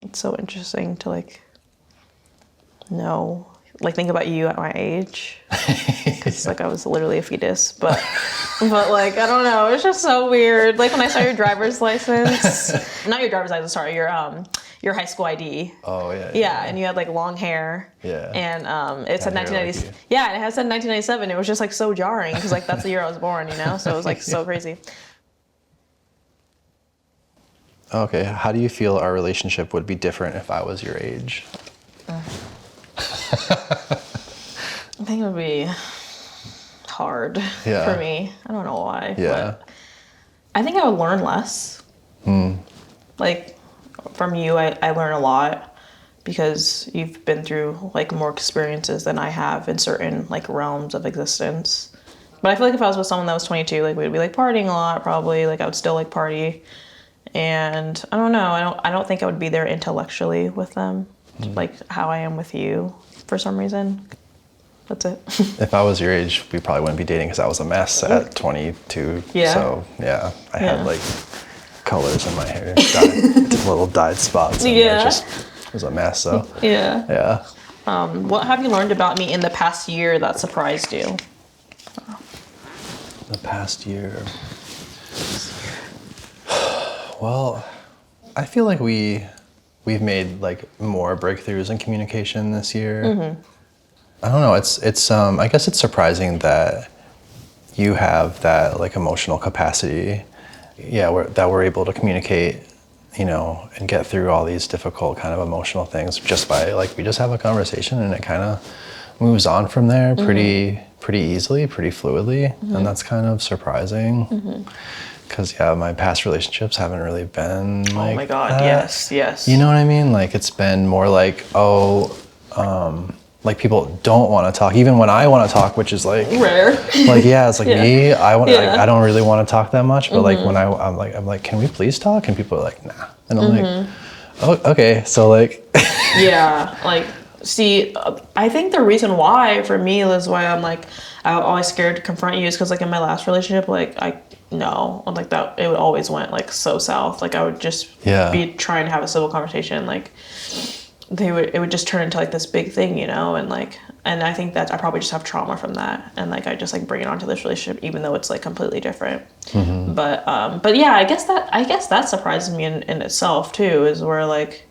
It's so interesting to like know, like think about you at my age, because like I was literally a fetus, but like I don't know, it's just so weird. Like when I saw your driver's license, not your driver's license, sorry, your high school ID. Oh yeah. Yeah, and you had like long hair. Yeah. And it said 1990. Like yeah, and it had said 1997. It was just like so jarring because like that's the year I was born, you know. So it was like so crazy. Okay, how do you feel our relationship would be different if I was your age? I think it would be hard for me. I don't know why. Yeah. But I think I would learn less. Like from you, I learn a lot because you've been through like more experiences than I have in certain like realms of existence. But I feel like if I was with someone that was 22, like we'd be like partying a lot probably. Like I would still like party. And I don't know, I don't think I would be there intellectually with them, like how I am with you for some reason. That's it. If I was your age, we probably wouldn't be dating because I was a mess at 22. Yeah. So yeah, I had like colors in my hair, little dyed spots. And it was a mess. So yeah. What have you learned about me in the past year that surprised you? The past year. Well, I feel like we've made like more breakthroughs in communication this year. I don't know. It's I guess it's surprising that you have that like emotional capacity. Yeah, that we're able to communicate, you know, and get through all these difficult kind of emotional things just by like we just have a conversation and it kind of moves on from there pretty easily, pretty fluidly, and that's kind of surprising. Because my past relationships haven't really been like oh my god that. yes You know what I mean? Like it's been more like like people don't want to talk even when I want to talk, which is like rare. Like it's like me, I don't really want to talk that much, but like when I'm like can we please talk, and people are like nah, and I'm like oh okay, so like like see, I think the reason why for me is why I'm like I'm always scared to confront you is because like in my last relationship, like like that it would always went like so south. Like I would just be trying to have a civil conversation, like it would just turn into like this big thing, you know, and I think that I probably just have trauma from that, and like I just like bring it onto this relationship even though it's like completely different. But yeah, I guess that surprises me in itself too, is where like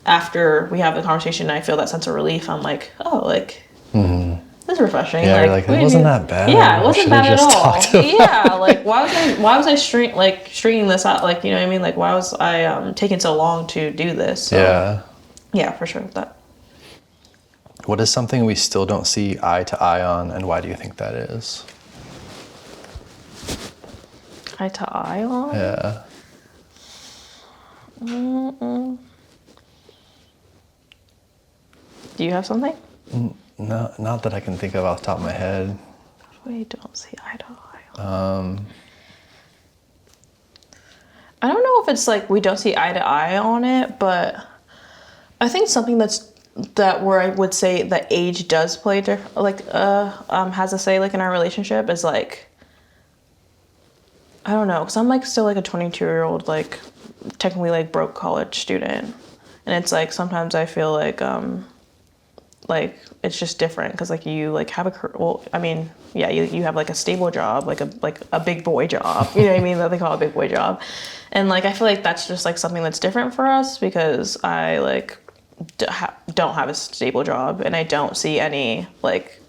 after we have the conversation and I feel that sense of relief, I'm like, oh, like this is refreshing. Yeah, like it wasn't that bad. Yeah, it wasn't bad at all. Yeah, like why was I stringing this out? Like, you know what I mean? Like why was I taking so long to do this? So, yeah, for sure. That. What is something we still don't see eye to eye on, and why do you think that is? Eye to eye on? Yeah. Do you have something? No, not that I can think of off the top of my head. We don't see eye to eye on. I don't know if it's like we don't see eye to eye on it, but I think something that where I would say that age does play has a say like in our relationship is like, I don't know, because I'm like still like a 22-year-old like technically like broke college student, and it's like sometimes I feel like it's just different because like you like have you have like a stable job, like a big boy job, you know what I mean, that they call a big boy job, and like I feel like that's just like something that's different for us because I like don't have a stable job, and I don't see any like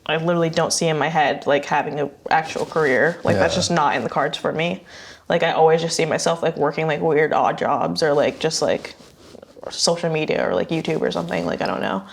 I literally don't see in my head like having an actual career, like that's just not in the cards for me. Like I always just see myself like working like weird odd jobs or like just like social media or like YouTube or something, like I don't know.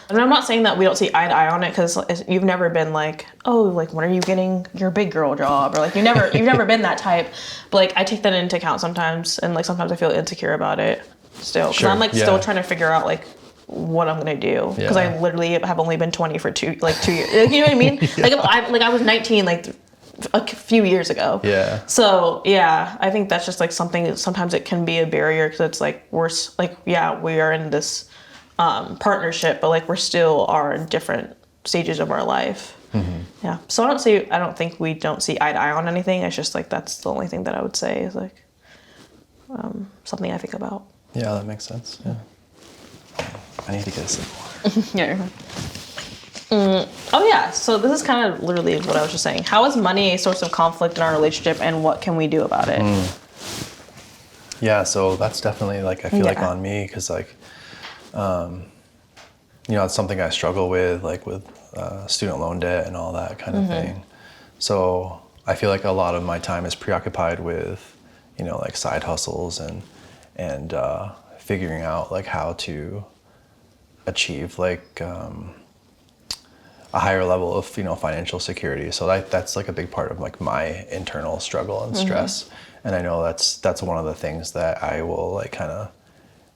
And I'm not saying that we don't see eye to eye on it, because you've never been like, oh, like when are you getting your big girl job, or like you've never been that type, but like I take that into account sometimes, and like sometimes I feel insecure about it still, because I'm like still trying to figure out like what I'm gonna do, because I literally have only been 20 for two years, you know what I mean? I was 19 like a few years ago. So yeah, I think that's just like something, sometimes it can be a barrier, because it's like we are in this partnership, but like we're still are in different stages of our life. So I don't think we don't see eye to eye on anything. It's just like that's the only thing that I would say is like something I think about. Yeah, that makes sense. Yeah. I need to get a sip of water. Yeah. You're fine. Oh yeah, so this is kind of literally what I was just saying. How is money a source of conflict in our relationship, and what can we do about it? Yeah, so that's definitely like, I feel like Yeah. on me, because like, you know, it's something I struggle with, like with student loan debt and all that kind of thing. So I feel like a lot of my time is preoccupied with, you know, like side hustles and figuring out like how to achieve like a higher level of, you know, financial security. So that's like a big part of like my internal struggle and stress. And I know that's one of the things that I will like kind of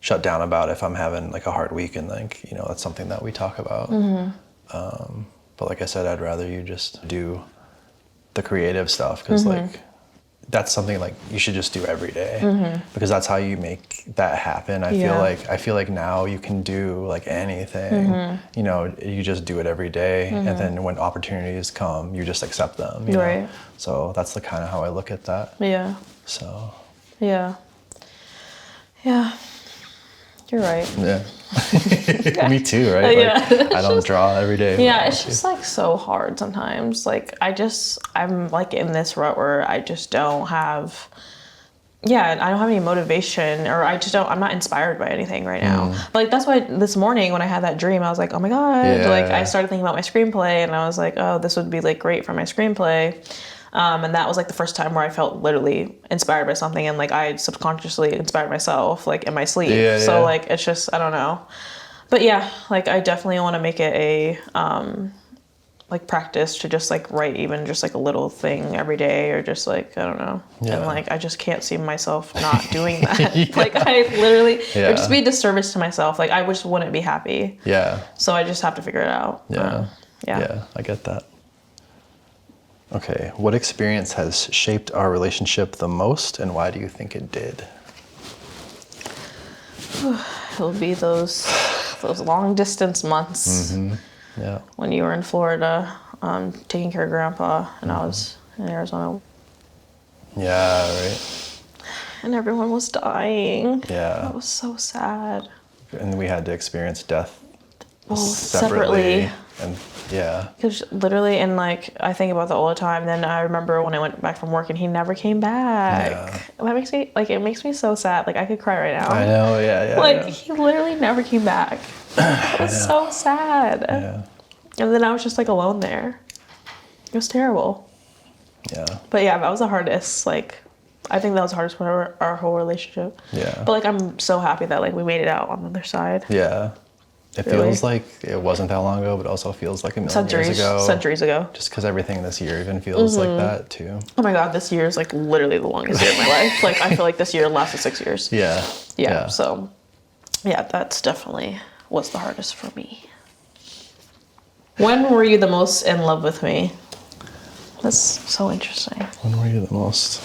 shut down about if I'm having like a hard week, and like, you know, that's something that we talk about. But like I said, I'd rather you just do the creative stuff, because like that's something like you should just do every day, because that's how you make that happen. I feel like now you can do like anything, you know, you just do it every day, and then when opportunities come, you just accept them, you know? So that's the kind of how I look at that. Yeah. So Yeah. Yeah. You're right. yeah. Me too, right? Like, I don't draw every day. Yeah, it's just like so hard sometimes. Like I'm like in this rut where I just don't have, I don't have any motivation, or I'm not inspired by anything right now. But like, that's why this morning when I had that dream, I was like, oh my God. Like I started thinking about my screenplay, and I was like, oh, this would be like great for my screenplay. And that was like the first time where I felt literally inspired by something, and like I subconsciously inspired myself like in my sleep. So like, it's just, I don't know. But yeah, like I definitely want to make it a like practice to just like write even just like a little thing every day, or just like, I don't know. And like I just can't see myself not doing that. Like I literally it would just be a disservice to myself. Like I just wouldn't be happy. So I just have to figure it out. Yeah, I get that. Okay, what experience has shaped our relationship the most, and why do you think it did? It'll be those long distance months. Yeah. When you were in Florida, taking care of Grandpa, and I was in Arizona. Yeah, right. And everyone was dying. Yeah. That was so sad. And we had to experience death separately. And yeah. Because literally, and like, I think about that all the time. Then I remember when I went back from work and he never came back. Yeah. That makes me, like, it makes me so sad. Like, I could cry right now. I know, yeah. Like, he literally never came back. It was so sad. Yeah. And then I was just like alone there. It was terrible. Yeah. But yeah, that was the hardest. Like, I think that was the hardest part of our whole relationship. Yeah. But like, I'm so happy that like we made it out on the other side. Yeah. It feels like it wasn't that long ago, but also feels like a million years ago. Centuries ago. Just because everything this year even feels like that too. Oh my God, this year is like literally the longest year of my life. Like I feel like this year lasted 6 years. Yeah. So yeah, that's definitely was the hardest for me. When were you the most in love with me? That's so interesting. When were you the most?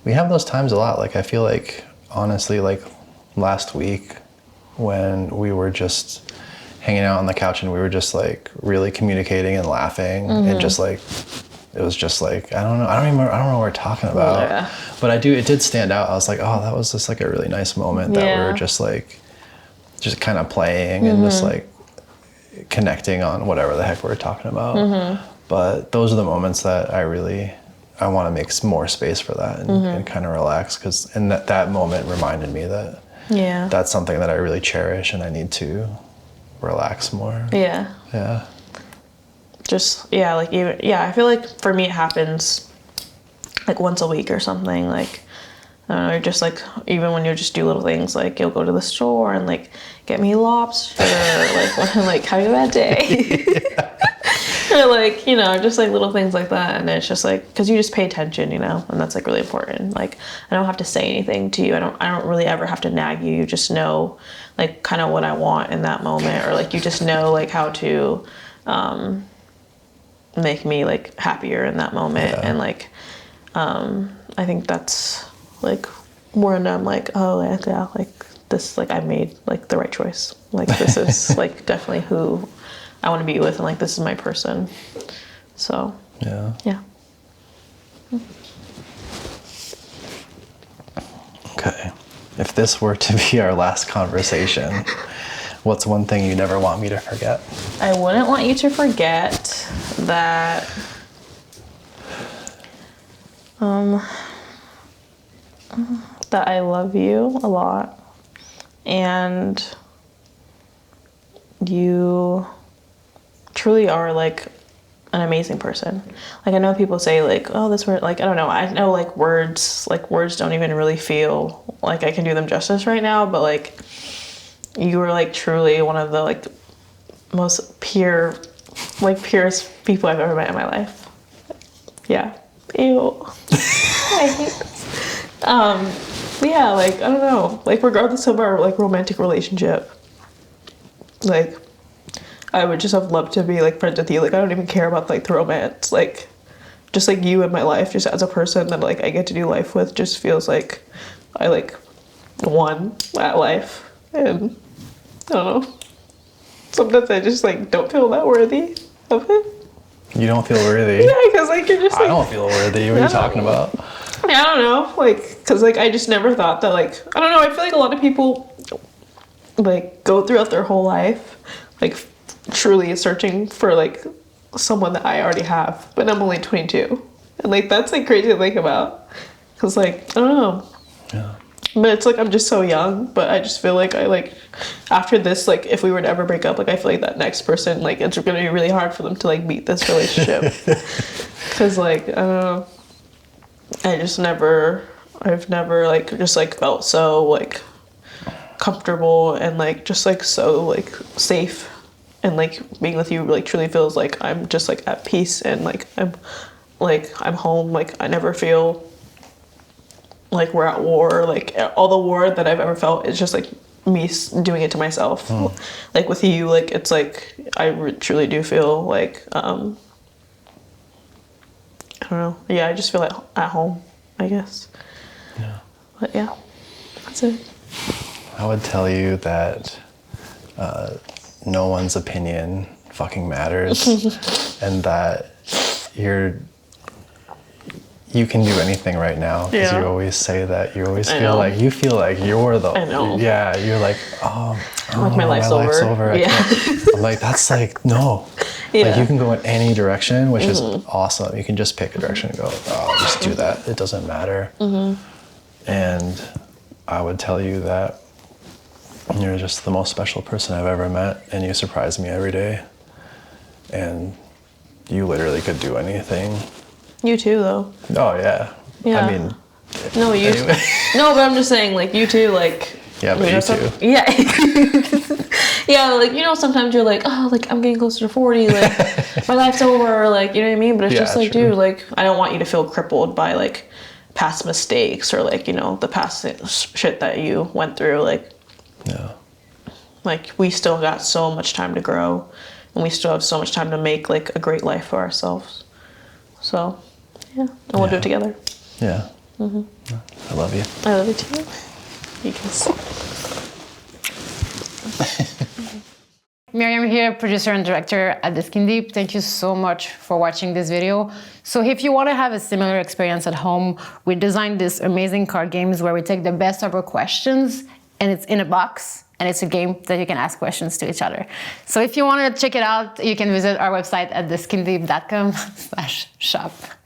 We have those times a lot. Like I feel like honestly, like last week when we were just hanging out on the couch and we were just like really communicating and laughing and just like it was just like I don't know what we're talking about, but it did stand out. I was like, oh, that was just like a really nice moment that we were just kind of playing and just like connecting on whatever the heck we were talking about. But those are the moments that I want to make more space for that and kind of relax, because that moment reminded me that that's something that I really cherish and I need to relax more. I feel like for me it happens like once a week or something. Like I don't know, just like even when you just do little things, like you'll go to the store and like get me lobster, like having a bad day. Or like, you know, just like little things like that. And it's just like, because you just pay attention, you know, and that's like really important. Like I don't have to say anything to you. I don't really ever have to nag you. You just know like kind of what I want in that moment, or like you just know like how to make me like happier in that moment. And like I think that's like when I'm like, oh yeah, like this, like I made like the right choice. Like this is like definitely who I want to be with, and like this is my person. So yeah. if this were to be our last conversation, what's one thing you never want me to forget? I wouldn't want you to forget that that I love you a lot, and you truly are like an amazing person. Like, I know people say like, oh, this word, like, I don't know. I know like words don't even really feel like I can do them justice right now, but like you were like truly one of the like most purest people I've ever met in my life. Yeah. Ew. I hate this. Yeah, like, I don't know. Like, regardless of our like romantic relationship, like, I would just have loved to be like friends with you. Like, I don't even care about like the romance. Like, just like you in my life, just as a person that like I get to do life with, just feels like I like won at life. And I don't know. Sometimes I just like don't feel that worthy of it. You don't feel worthy? Yeah, because like you're just like, I don't feel worthy. What are you talking about? Yeah, I don't know. Like, because like I just never thought that like, I don't know. I feel like a lot of people like go throughout their whole life like truly searching for like someone that I already have, but I'm only 22, and like that's like crazy to think about, because like I don't know. Yeah. But it's like I'm just so young, but I just feel like I like after this, like if we were to ever break up, like I feel like that next person, like it's gonna be really hard for them to like beat this relationship, because like I don't know. I've never like just like felt so like comfortable and like just like so like safe, and like being with you like truly feels like I'm just like at peace, and like I'm home. Like I never feel like we're at war. Like all the war that I've ever felt is just like me doing it to myself. Like with you, like it's like I truly do feel like I don't know. Yeah, I just feel like at home, I guess. Yeah. But yeah, that's it. I would tell you that no one's opinion fucking matters, and that you can do anything right now, because you always say that. You always feel like you're the. I know. Yeah, you're like, oh, like my life's over. Yeah. I'm like, that's like no. Yeah. Like you can go in any direction, which is awesome. You can just pick a direction and go, oh, just do that. It doesn't matter. And I would tell you that you're just the most special person I've ever met, and you surprise me every day. And you literally could do anything. You too, though. Oh yeah. Yeah. I mean. No, you. Anyway. No, but I'm just saying, like you too, like. Yeah, but you too. Yeah. Yeah, like you know, sometimes you're like, oh, like I'm getting closer to 40, like my life's over, or like you know what I mean. But it's just like, true. dude, like I don't want you to feel crippled by like past mistakes or like you know the past shit that you went through. Like. Yeah. Like we still got so much time to grow, and we still have so much time to make like a great life for ourselves. So, yeah, and we'll do it together. Yeah. I love you. I love you too. You can see. Mériem here, producer and director at The Skin Deep. Thank you so much for watching this video. So if you want to have a similar experience at home, we designed this amazing card games where we take the best of our questions, and it's in a box, and it's a game that you can ask questions to each other. So if you want to check it out, you can visit our website at theskindeep.com/shop.